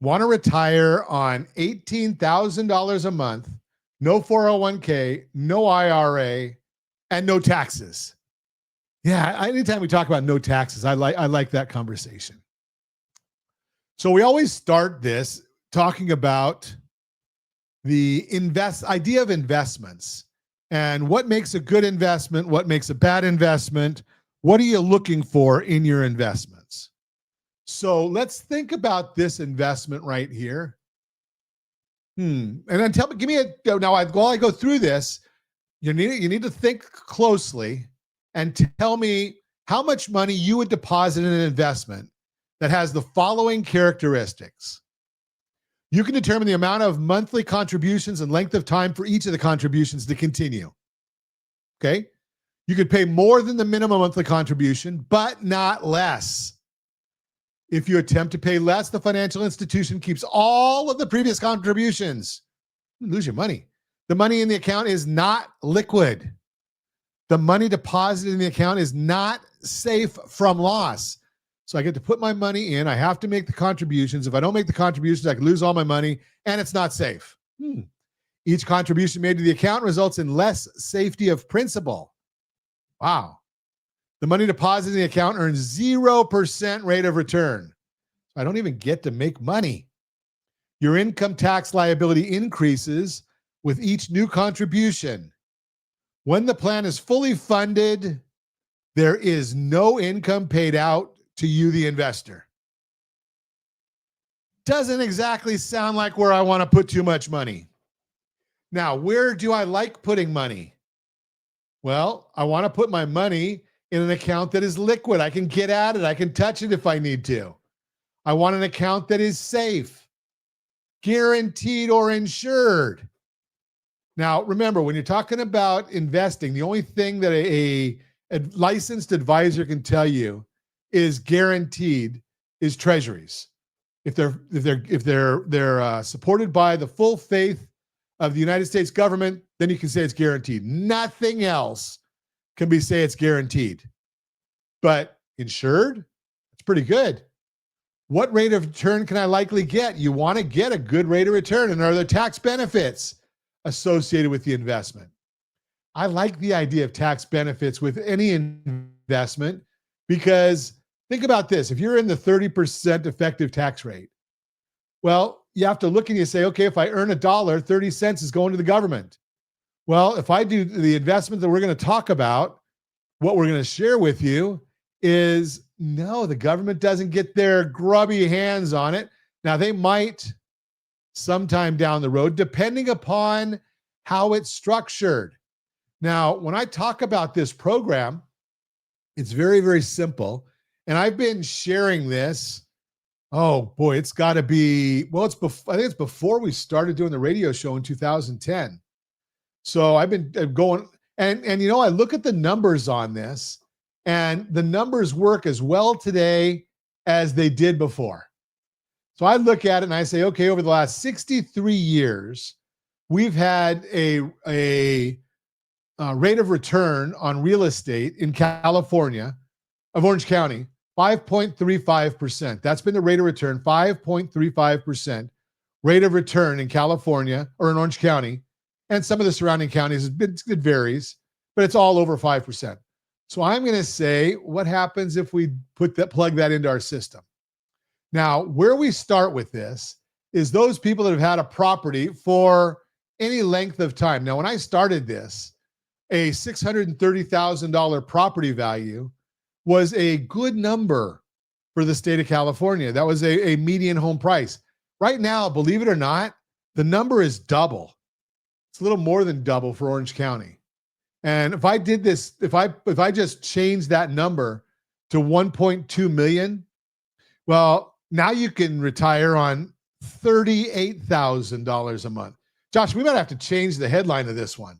Want to retire on $18,000 a month, no 401k, no IRA, and no taxes. Yeah, anytime we talk about no taxes, I like that conversation. So we always start this talking about the idea of investments and what makes a good investment, what makes a bad investment, what are you looking for in your investments? So let's think about this investment right here. And then give me now while I go through this, you need to think closely and tell me how much money you would deposit in an investment that has the following characteristics. You can determine the amount of monthly contributions and length of time for each of the contributions to continue. Okay? You could pay more than the minimum monthly contribution, but not less. If you attempt to pay less, the financial institution keeps all of the previous contributions. You lose your money. The money in the account is not liquid. The money deposited in the account is not safe from loss. So I get to put my money in. I have to make the contributions. If I don't make the contributions, I could lose all my money, and it's not safe. Each contribution made to the account results in less safety of principal. Wow. The money deposited in the account earns 0% rate of return. I don't even get to make money. Your income tax liability increases with each new contribution. When the plan is fully funded, there is no income paid out to you, the investor. Doesn't exactly sound like where I want to put too much money. Now, where do I like putting money? Well, I want to put my money in an account that is liquid. I can get at it. I can touch it if I need to. I want an account that is safe, guaranteed or insured. Now, remember, when you're talking about investing, the only thing that a licensed advisor can tell you is guaranteed is treasuries. If they're supported by the full faith of the United States government, then you can say it's guaranteed. Nothing else can be say it's guaranteed. But insured, it's pretty good. What rate of return can I likely get? You want to get a good rate of return, and are there tax benefits associated with the investment? I like the idea of tax benefits with any investment because think about this. If you're in the 30% effective tax rate, well, you have to look and you say, okay, if I earn $1, 30 cents is going to the government. Well, if I do the investment that we're going to talk about, what we're going to share with you is no, the government doesn't get their grubby hands on it. Now, they might sometime down the road, depending upon how it's structured. Now, when I talk about this program, it's very, very simple. And I've been sharing this. Oh boy, it's got to be, well, I think it's before we started doing the radio show in 2010. So I've been going, and I look at the numbers on this, and the numbers work as well today as they did before. So I look at it and I say, okay, over the last 63 years, we've had a rate of return on real estate in California of Orange County, 5.35%. That's been the rate of return, 5.35% rate of return in California or in Orange County. And some of the surrounding counties, it varies, but it's all over 5%. So I'm going to say, what happens if we plug that into our system? Now, where we start with this is those people that have had a property for any length of time. Now, when I started this, a $630,000 property value was a good number for the state of California. That was a median home price. Right now, believe it or not, the number is double. It's a little more than double for Orange County. And if I did this, if I just changed that number to 1.2 million, well, now you can retire on $38,000 a month. Josh, we might have to change the headline of this one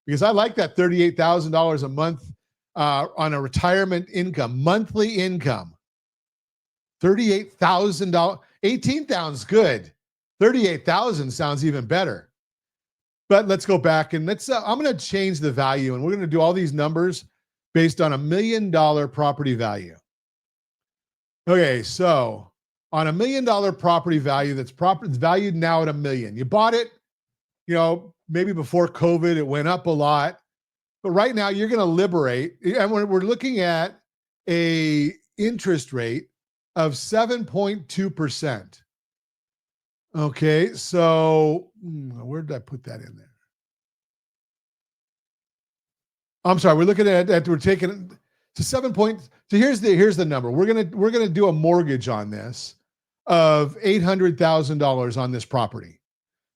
because I like that $38,000 a month on a retirement income, monthly income. $38,000, 18,000 is good. 38,000 sounds even better. But let's go back and I'm going to change the value, and we're going to do all these numbers based on $1 million property value. Okay, so on $1 million property value that's valued now at $1 million. You bought it, maybe before COVID, it went up a lot. But right now you're going to liberate, and we're looking at a interest rate of 7.2%. Okay, so where did I put that in there? I'm sorry, we're looking at we're taking to 7 point. So here's the number. We're gonna do a mortgage on this of $800,000 on this property.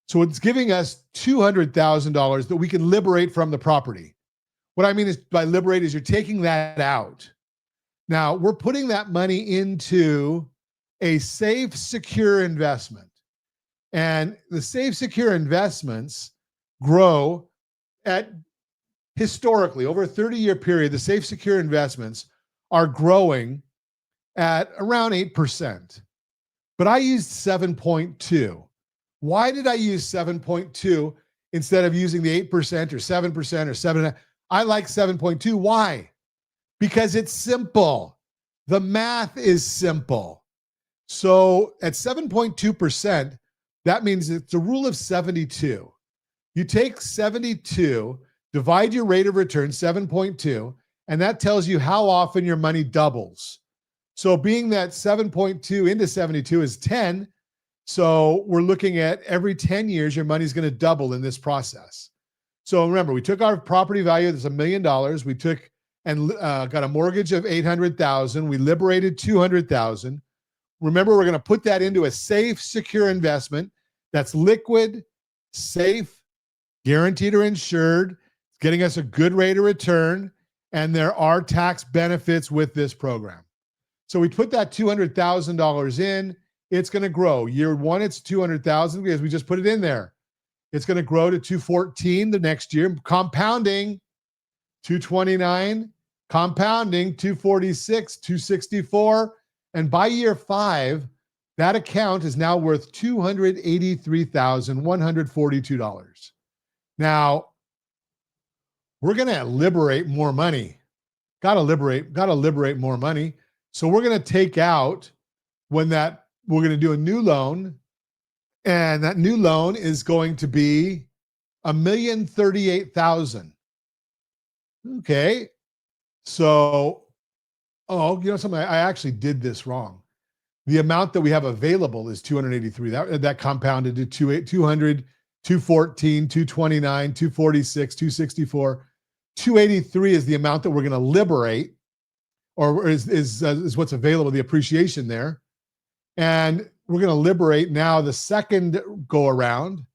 So it's giving us $200,000 that we can liberate from the property. What I mean is by liberate is you're taking that out. Now we're putting that money into a safe, secure investment. And the safe, secure investments grow at historically over a 30-year period. The safe, secure investments are growing at around 8%. But I used 7.2. Why did I use 7.2 instead of using the 8% or 7% or 7.5? I like 7.2. Why? Because it's simple. The math is simple. So at 7.2%, that means it's a rule of 72. You take 72, divide your rate of return, 7.2, and that tells you how often your money doubles. So being that 7.2 into 72 is 10, so we're looking at every 10 years, your money's going to double in this process. So remember, we took our property value, that's $1 million. We took and got a mortgage of $800,000. We liberated $200,000. Remember, we're going to put that into a safe, secure investment that's liquid, safe, guaranteed or insured, getting us a good rate of return, and there are tax benefits with this program. So we put that $200,000 in. It's going to grow. Year one, it's $200,000 because we just put it in there. It's going to grow to $214 the next year, compounding $229, compounding $246, $264, and by year 5, that account is now worth $283,142. Now, we're going to liberate more money. Got to liberate more money. So we're going to take out we're going to do a new loan, and that new loan is going to be $1,038,000. Okay. So, something, I actually did this wrong. The amount that we have available is 283. That compounded to 200, 214, 229, 246, 264. 283 is the amount that we're going to liberate, or is what's available, the appreciation there. And we're going to liberate now the second go around.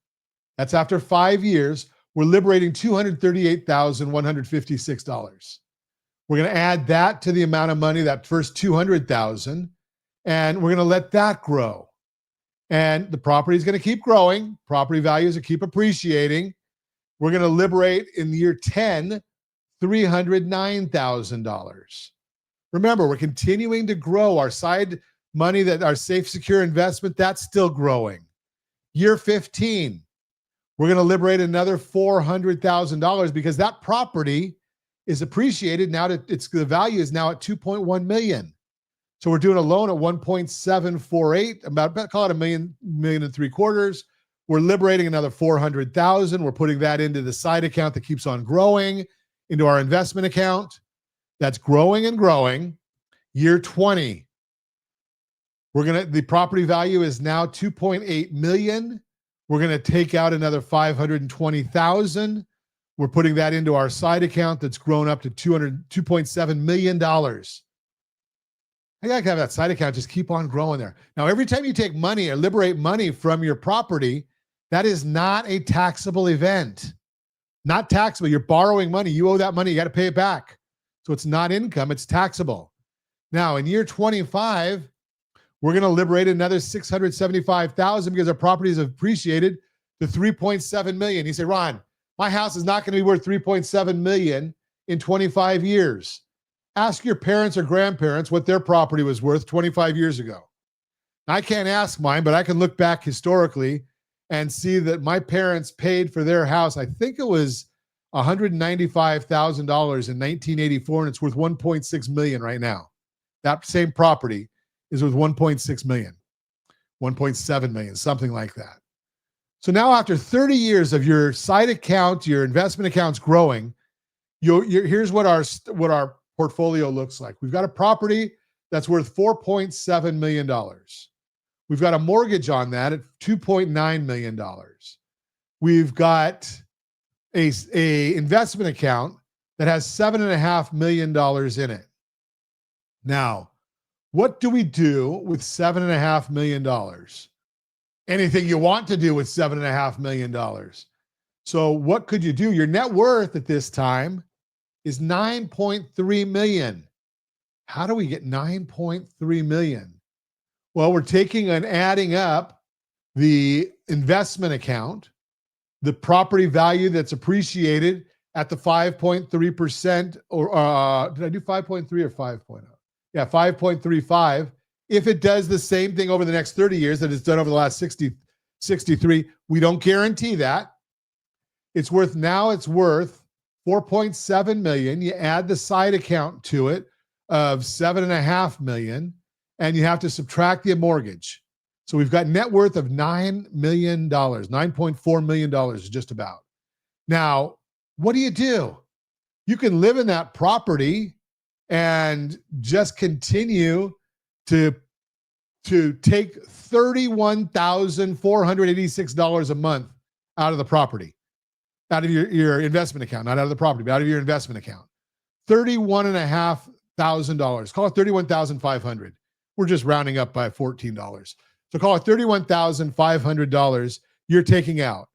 That's after 5 years. We're liberating $238,156. We're going to add that to the amount of money, that first $200,000, and we're going to let that grow. And the property is going to keep growing. Property values will keep appreciating. We're going to liberate in year 10, $309,000. Remember, we're continuing to grow our side money, that our safe, secure investment, that's still growing. Year 15, we're going to liberate another $400,000 because that property is appreciated now. The value is now at $2.1 million. So we're doing a loan at 1.748, about call it $1.3 million. We're liberating another $400,000. We're putting that into the side account that keeps on growing, into our investment account. That's growing and growing. Year 20, the property value is now $2.8 million. We're going to take out another $520,000. We're putting that into our side account that's grown up to $2.7 million. I got to have that side account just keep on growing there. Now, every time you take money or liberate money from your property, that is not a taxable event. Not taxable. You're borrowing money. You owe that money. You got to pay it back. So it's not income. It's taxable. Now, in year 25, we're going to liberate another $675,000 because our property is appreciated to $3.7 million. He said, Ron, my house is not going to be worth $3.7 million in 25 years. Ask your parents or grandparents what their property was worth 25 years ago. I can't ask mine, but I can look back historically and see that my parents paid for their house. I think it was $195,000 in 1984, and it's worth $1.6 million right now. That same property is worth $1.6 million. 1.7 million, something like that. So now after 30 years of your side account, your investment accounts growing, here's what our portfolio looks like. We've got a property that's worth $4.7 million. We've got a mortgage on that at $2.9 million. We've got a investment account that has $7.5 million in it. Now, what do we do with $7.5 million? Anything you want to do with $7.5 million. So what could you do? Your net worth at this time is $9.3 million. How do we get $9.3 million? Well, we're taking and adding up the investment account, the property value that's appreciated at the 5.3%, or did I do 5.3 or 5.0? Yeah, 5.35. If it does the same thing over the next 30 years that it's done over the last 63, we don't guarantee that. It's worth 4.7 million. You add the side account to it of 7.5 million, and you have to subtract the mortgage. So we've got net worth of $9 million, $9.4 million just about. Now, what do? You can live in that property and just continue to take $31,486 a month out of the property, out of your investment account, not out of the property, but out of your investment account. $31,500. Call it $31,500. We're just rounding up by $14. So call it $31,500 you're taking out.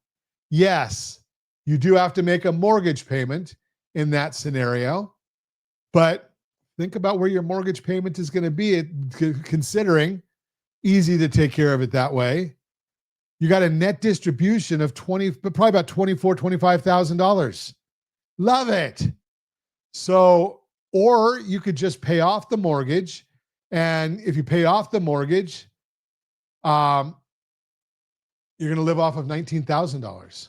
Yes, you do have to make a mortgage payment in that scenario, but think about where your mortgage payment is going to be, considering easy to take care of it that way. You got a net distribution of probably about $25,000. Love it. So, or you could just pay off the mortgage. And if you pay off the mortgage, you're going to live off of $19,000.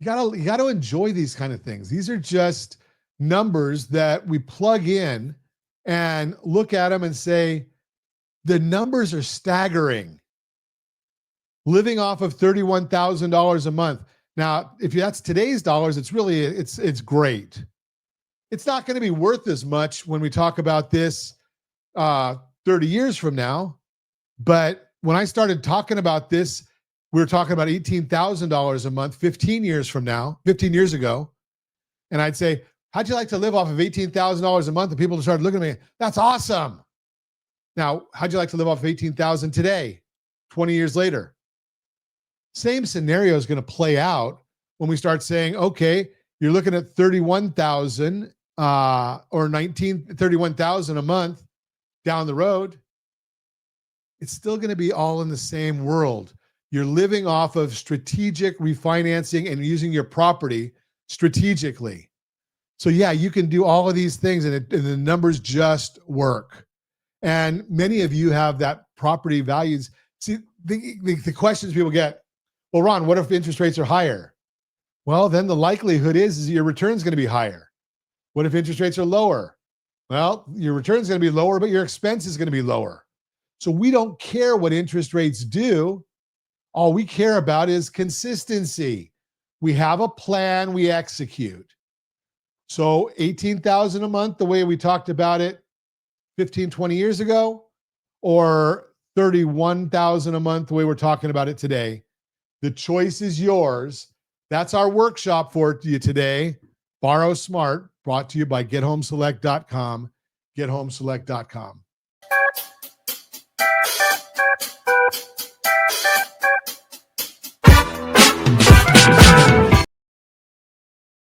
You gotta enjoy these kind of things. These are just numbers that we plug in and look at them and say, the numbers are staggering. Living off of $31,000 a month. Now, if that's today's dollars, it's great. It's not going to be worth as much when we talk about this 30 years from now. But when I started talking about this, we were talking about $18,000 a month 15 years ago. And I'd say, how'd you like to live off of $18,000 a month? And people started looking at me, that's awesome. Now, how'd you like to live off of $18,000 today, 20 years later? Same scenario is going to play out when we start saying, okay, you're looking at $31,000 or $31,000 a month down the road. It's still going to be all in the same world. You're living off of strategic refinancing and using your property strategically. So yeah, you can do all of these things and the numbers just work. And many of you have that property values. See, the questions people get, well, Ron, what if interest rates are higher? Well, then the likelihood is your return is going to be higher. What if interest rates are lower? Well, your return is going to be lower, but your expense is going to be lower. So we don't care what interest rates do. All we care about is consistency. We have a plan, we execute. So $18,000 a month, the way we talked about it 15, 20 years ago, or $31,000 a month, the way we're talking about it today. The choice is yours. That's our workshop for you today. Borrow Smart, brought to you by GetHomeSelect.com, GetHomeSelect.com.